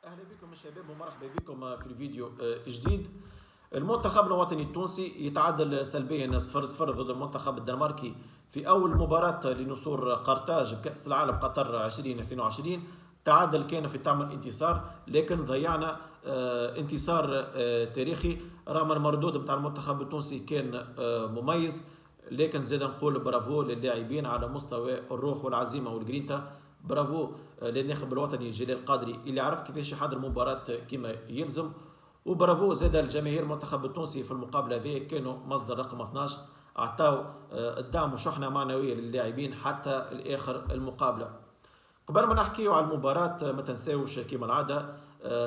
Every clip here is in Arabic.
اهلا بكم الشباب ومرحبا بكم في الفيديو جديد. المنتخب الوطني التونسي يتعادل سلبيا 0-0 ضد المنتخب الدنماركي في اول مباراة لنصور قرطاج بكأس العالم قطر 2022. تعادل كان في طعم الانتصار، لكن ضيعنا انتصار تاريخي. رغم المردود نتاع المنتخب التونسي كان مميز، لكن زاد نقول برافو للاعبين على مستوى الروح والعزيمه والجرينتا. برافو للناخب الوطني جلال القادري اللي عرف كيفاش يحضر مباراة كما يلزم، وبرافو زاد الجماهير المنتخب التونسي في المقابلة هذه كانوا مصدر رقم 12، عطاو الدعم وشحنة معنوية للاعبين حتى الآخر المقابلة. قبل ما نحكيو على المباراة ما تنساوش كما العادة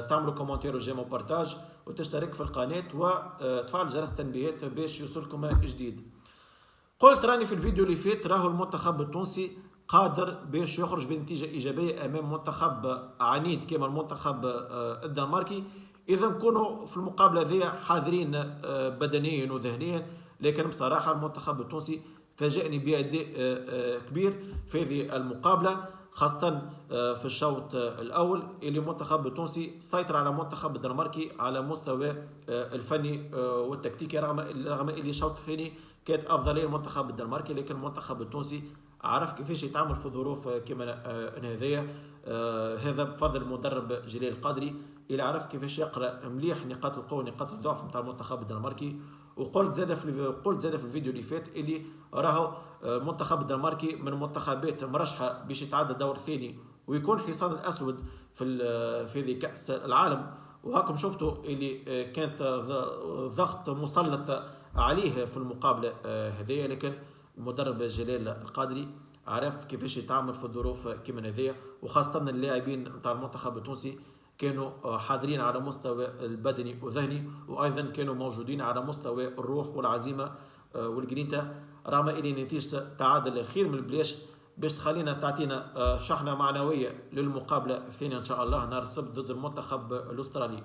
تعملوا كومنتير وجيم وبارتاج وتشترك في القناة وتفعل جرس التنبيهات باش يوصلكم جديد. قلت راني في الفيديو اللي فات راهو المنتخب التونسي قادر باش يخرج بنتيجة إيجابية أمام منتخب عنيد كما المنتخب الدنماركي، إذا نكونوا في المقابلة ذي حاضرين بدنيا وذهنيا. لكن بصراحة المنتخب التونسي فاجأني بأداء كبير في هذه المقابلة، خاصة في الشوط الأول اللي المنتخب التونسي سيطر على المنتخب الدنماركي على مستوى الفني والتكتيكي، رغم اللي الشوط الثاني كانت أفضلية المنتخب الدنماركي، لكن المنتخب التونسي عرف كيفاش يتعامل في ظروف كما هذيا. هذا بفضل المدرب جلال القادري اللي عرف كيفاش يقرا مليح نقاط القوه ونقاط الضعف نتاع المنتخب الدنماركي. وقلت زاد في الفيديو اللي فات اللي راهو المنتخب الدنماركي من المنتخبات مرشحه باش يتعدى دور ثاني ويكون حصان الاسود في هذه كاس العالم. وهاكم شفتوا اللي كانت ضغط مسلط عليه في المقابله هذه، لكن المدرب جلال القادري عرف كيفاش يتعامل في الظروف كما هذيا، وخاصة اللاعبين نتاع المنتخب التونسي كانوا حاضرين على مستوى البدني والذهني، وايضا كانوا موجودين على مستوى الروح والعزيمة والجرينتا. رغم ان نتيجة تعادل خير من البلاش باش تخلينا تعطينا شحنة معنوية للمقابلة الثانية ان شاء الله نهار السبت ضد المنتخب الاسترالي.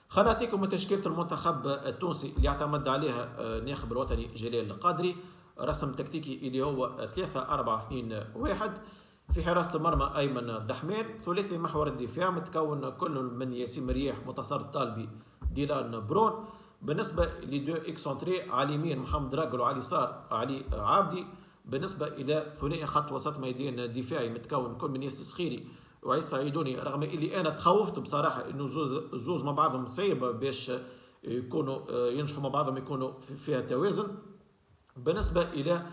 خلينا نعطيكم تشكيلة المنتخب التونسي اللي اعتمد عليها الناخب الوطني جلال القادري. رسم تكتيكي اللي هو 3-4-2-1. في حراسة المرمى أيمن الدحمان. ثلاثي محور الدفاع متكون كل من ياسين مرياح، منتصر الطالبي، ديلان برون. بالنسبة لدو اكسونتري على اليمين محمد راجل وعلى اليسار علي عابدي. بالنسبة إلى ثنائي خط وسط ميدان دفاعي متكون كل من ياسر سخيري وعيسى عيدوني، رغم اللي انا تخوفت بصراحه انه زوز مع بعضهم صعيب باش يكونوا ينجحوا مع بعضهم، يكونوا فيها توازن. بالنسبه الى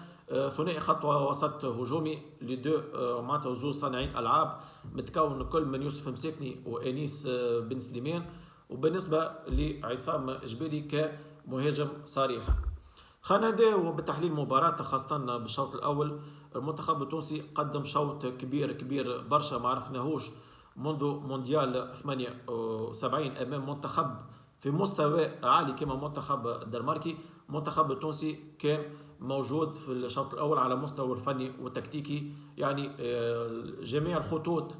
ثنائي خط وسط هجومي لدو معناتها زوز صانعين العاب متكون كل من يوسف مساكني وانيس بن سليمان. وبالنسبه لعصام جبالي كمهاجم صريح. خلينا نبداو بتحليل المباراة، خاصة بالشوط الأول. المنتخب التونسي قدم شوط كبير برشا ما عرفناهوش منذ مونديال 78 أمام منتخب في مستوى عالي كما المنتخب الدنماركي. المنتخب التونسي كان موجود في الشوط الأول على مستوى الفني والتكتيكي، يعني جميع الخطوط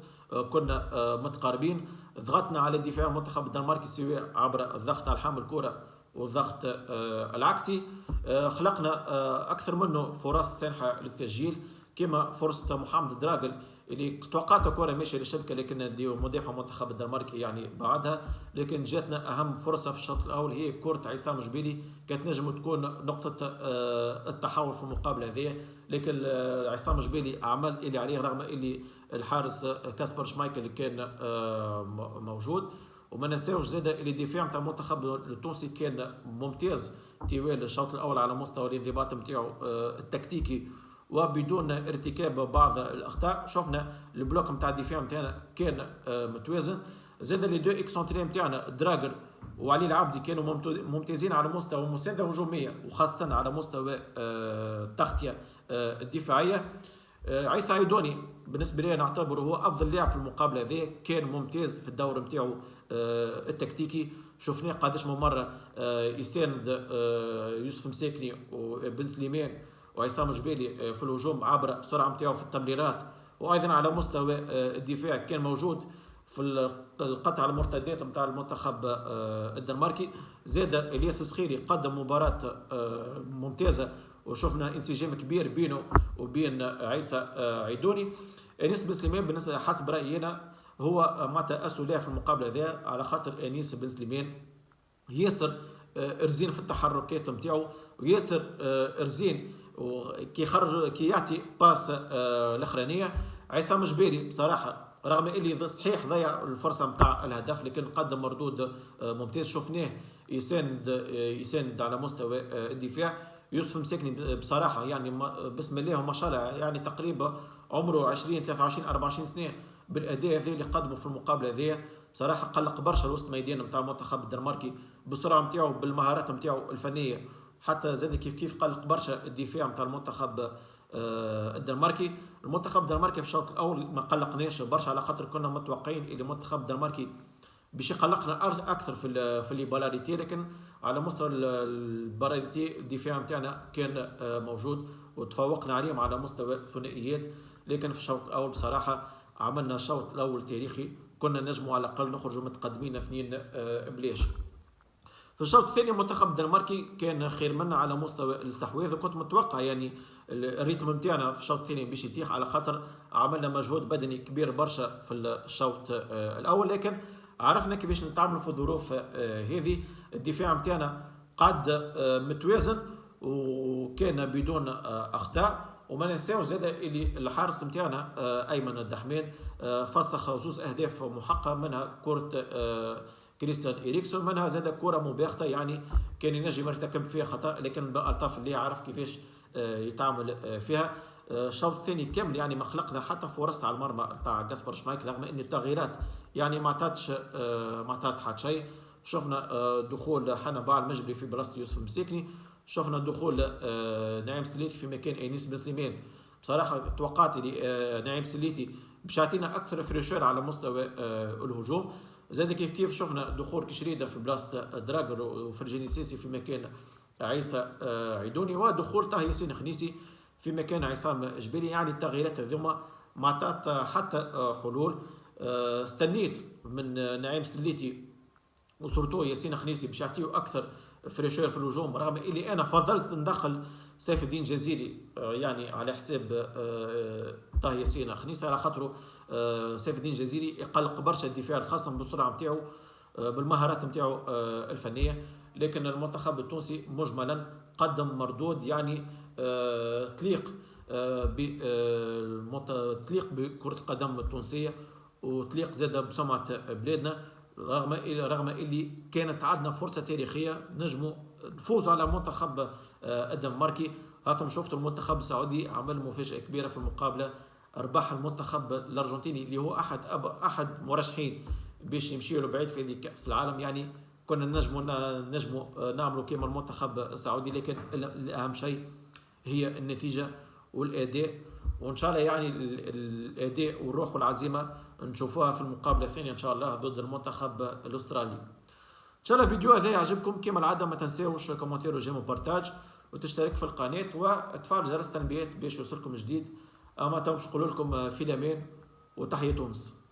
كنا متقاربين. ضغطنا على دفاع المنتخب الدنماركي سواء عبر الضغط على حامل الكرة والضغط العكسي. خلقنا اكثر منه فرص سانحه للتسجيل، كما فرصه محمد دراجل اللي توقعت كره ماشيه للشبكه، لكن مدافع منتخب الدنماركي يعني بعدها. لكن جاتنا اهم فرصه في الشوط الاول هي كره عصام جبيلي، كانت نجم تكون نقطه التحول في المقابله هذه، لكن عصام جبيلي عمل اللي عليه رغم اللي الحارس كاسبر شمايكل كان موجود. وما نساوش زاد اللي الدفاع نتاع المنتخب التونسي كان ممتاز طوال الشوط الاول على مستوى الانضباط نتاعو التكتيكي وبدون ارتكاب بعض الاخطاء. شفنا البلوك نتاع الدفاع نتاعنا كان متوازن. زاد لي دو اكسونتري نتاعنا دراجر وعلي العبدي كانوا ممتازين على مستوى المسانده الهجوميه وخاصه على مستوى التغطيه الدفاعيه. عيسى عيدوني بالنسبه لي نعتبره هو افضل لاعب في المقابله هذه، كان ممتاز في الدور نتاعو التكتيكي. شفناه قداش من مره يساند يوسف مساكني وبن سليمان وعصام جبالي في الهجوم عبر السرعه نتاعو في التمريرات، وايضا على مستوى الدفاع كان موجود في القطع المرتدات نتاع المنتخب الدنماركي. زاد الياس السخيري قدم مباراه ممتازه وشفنا انسجام كبير بينه وبين عيسى عيدوني. انيس بن سليمان بالنسبه حسب رايي انا هو معناتها اسوا لها في المقابله ذا على خاطر انيس بن سليمان ياسر رزين في التحركات نتاعو، وياسر رزين كي خرج كي يعطي باس الاخرانيه. عصام جبيري بصراحه رغم اللي صحيح ضيع الفرصه نتاع الهدف، لكن قدم مردود ممتاز، شفناه يساند على مستوى الدفاع. يوسف مساكني بصراحه يعني بسم الله وما شاء الله، يعني تقريبا عمره 20 23 24 سنه، بالاداء هذا اللي قدمه في المقابله هذه بصراحه قلق برشا الوسط ميدان نتاع المنتخب الدنماركي بالسرعه نتاعو بالمهارات نتاعو الفنيه، حتى زاد كيف قلق برشا الدفاع نتاع المنتخب الدنماركي. المنتخب الدنماركي في الشوط الاول ما قلقناش برشا، على خاطر كنا متوقعين ان المنتخب الدنماركي باش يقلقنا اكثر في لي بالاريتي، لكن على مستوى البالاريتي الدفاع نتاعنا كان موجود وتفوقنا عليهم على مستوى الثنائيات. لكن في الشوط الاول بصراحه عملنا الشوط الاول تاريخي، كنا نجموا على الاقل نخرجوا متقدمين 2 بلاش. في الشوط الثاني المنتخب الدنماركي كان خير منا على مستوى الاستحواذ، وكنت متوقع يعني الريتم نتاعنا في الشوط الثاني باش يتيح، على خاطر عملنا مجهود بدني كبير برشا في الشوط الاول، لكن عرفنا كيفاش نتعاملوا في الظروف هذه. الدفاع نتاعنا قعد متوازن وكان بدون اخطاء، وما ننساوش زاد اللي الحارس نتاعنا ايمن الدحمان فسخ 2 اهداف محققه، منها كره كريستيان إريكسون، منها زاد كره مباغته يعني كان ينجم يرتكب فيها خطا، لكن بالطاف اللي عرف كيفاش يتعامل فيها. الشوط الثاني كامل يعني ما خلقنا حتى فرص على المرمى تاع جاسبر شمايكل، رغم ان التغييرات يعني ما عطات حتى شيء. شفنا دخول حنا باع المجبري في بلاصه يوسف مسيكني، شفنا دخول نعيم سليتي في مكان انيس بن سليمان. بصراحه توقعت لي نعيم سليتي باش يعطينا اكثر فريشور على مستوى الهجوم. زاد كيف شفنا دخول كشريده في بلاصه دراجر وفرجاني سيسي في مكان عيسى عيدوني، ودخول طه ياسين خنيسي في مكان عصام جبيري. يعني التغييرات هذوما ما عطات حتى حلول. استنيت من نعيم سليتي وسورتو ياسين خنيسي باش يعطيو اكثر فريشور في الهجوم، رغم اللي انا فضلت ندخل سيف الدين جزيري يعني على حساب طه ياسين خنيسي، على خاطره سيف الدين جزيري يقلق برشا الدفاع خاصه بالسرعه نتاعو بالمهارات نتاعو الفنيه. لكن المنتخب التونسي مجملا قدم مردود يعني تليق بكره القدم التونسيه، وتليق زاد بسمعه بلادنا، رغم اللي كانت عندنا فرصه تاريخيه نجموا نفوزوا على المنتخب الدنماركي. هاكم شفتوا المنتخب السعودي عمل مفاجاه كبيره في المقابله، ربح المنتخب الارجنتيني اللي هو احد مرشحين باش يمشيوا له بعيد في كاس العالم. يعني كنا نجموا نعملوا كما المنتخب السعودي، لكن الاهم شيء هي النتيجه والاداء، وان شاء الله يعني الاداء والروح والعزيمه نشوفوها في المقابله الثانيه ان شاء الله ضد المنتخب الاسترالي. ان شاء الله الفيديو هذا يعجبكم، كما العاده ما تنساوش كومنتير وجيم وبارتاج وتشترك في القناه وتفعل جرس التنبيهات باش يوصلكم جديد. اما تو نقول لكم في الامان وتحيه تونس.